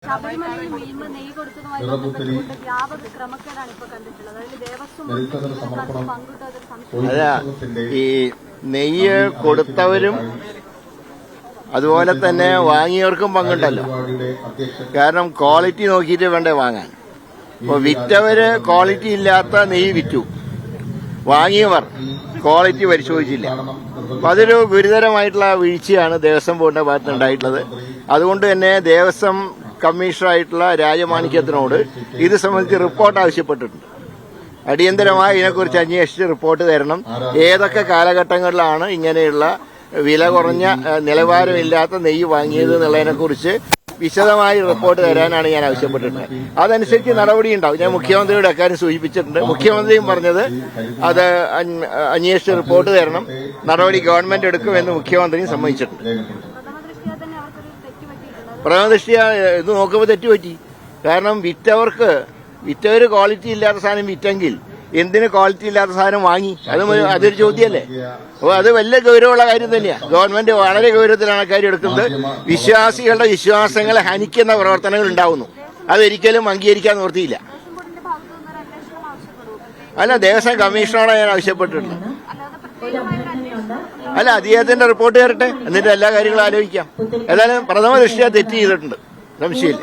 ശബരിമലയിൽ മിൽമ നെയ്യ് കൊടുത്തതുമായി ബന്ധപ്പെട്ടുകൊണ്ട് വ്യാപക ക്രമക്കേടാണ് ഇപ്പോൾ കണ്ടിട്ടുള്ളത്. അതിൽ ദേവസ്വം പങ്കിട്ടതിൽ സംശയം. ഈ നെയ്യ് കൊടുത്തവരും അതുപോലെ തന്നെ വാങ്ങിയവർക്കും പങ്കുണ്ടല്ലോ. കാരണം ക്വാളിറ്റി നോക്കിയിട്ട് വേണ്ടേ വാങ്ങാൻ. ഇപ്പൊ വിറ്റവര് ക്വാളിറ്റി ഇല്ലാത്ത നെയ്യ് വിറ്റു, വാങ്ങിയവർ ക്വാളിറ്റി പരിശോധിച്ചില്ല. അപ്പൊ അതൊരു ഗുരുതരമായിട്ടുള്ള വീഴ്ചയാണ് ദേവസ്വം ബോർഡിന്റെ ഭാഗത്ത് ഉണ്ടായിട്ടുള്ളത്. അതുകൊണ്ട് തന്നെ ദേവസ്വം കമ്മീഷണറായിട്ടുള്ള രാജമാണിക്യത്തിനോട് ഇത് സംബന്ധിച്ച് റിപ്പോർട്ട് ആവശ്യപ്പെട്ടിട്ടുണ്ട്. അടിയന്തരമായി ഇതിനെക്കുറിച്ച് അന്വേഷിച്ച് റിപ്പോർട്ട് തരണം. ഏതൊക്കെ കാലഘട്ടങ്ങളിലാണ് ഇങ്ങനെയുള്ള വില കുറഞ്ഞ നിലവാരമില്ലാത്ത നെയ്യ് വാങ്ങിയത് എന്നുള്ളതിനെക്കുറിച്ച് വിശദമായി റിപ്പോർട്ട് തരാനാണ് ഞാൻ ആവശ്യപ്പെട്ടിട്ടുള്ളത്. അതനുസരിച്ച് നടപടി ഉണ്ടാവും. ഞാൻ മുഖ്യമന്ത്രിയുടെ അക്കാര്യം സൂചിപ്പിച്ചിട്ടുണ്ട്. മുഖ്യമന്ത്രിയും പറഞ്ഞത് അത് അന്വേഷിച്ച് റിപ്പോർട്ട് തരണം, നടപടി ഗവൺമെന്റ് എടുക്കുമെന്ന് മുഖ്യമന്ത്രിയും സമ്മതിച്ചിട്ടുണ്ട്. പ്രഥമദൃഷ്ടിയ ഇത് നോക്കുമ്പോൾ തെറ്റുപറ്റി. കാരണം വിറ്റവര് ക്വാളിറ്റി ഇല്ലാത്ത സാധനം വിറ്റെങ്കിൽ എന്തിന് ക്വാളിറ്റി ഇല്ലാത്ത സാധനം വാങ്ങി? അതൊരു ചോദ്യമല്ലേ? അപ്പോൾ അത് വലിയ ഗൗരവമുള്ള കാര്യം തന്നെയാണ്. ഗവൺമെന്റ് വളരെ ഗൗരവത്തിലാണ് കാര്യം എടുക്കുന്നത്. വിശ്വാസികളുടെ വിശ്വാസങ്ങളെ ഹനിക്കുന്ന പ്രവർത്തനങ്ങൾ ഉണ്ടാവുന്നു. അതൊരിക്കലും അംഗീകരിക്കാൻ നിവൃത്തിയില്ല. അല്ല, ദേവസ്വം കമ്മീഷണറോട് ഞാൻ ആവശ്യപ്പെട്ടിട്ടുണ്ട്. അല്ല, അദ്ദേഹത്തിന്റെ റിപ്പോർട്ട് തരട്ടെ, എന്നിട്ട് എല്ലാ കാര്യങ്ങളും ആലോചിക്കാം. ഏതായാലും പ്രഥമ ദൃഷ്ട്യാ തെറ്റ് ചെയ്തിട്ടുണ്ട്, സംശയമില്ല.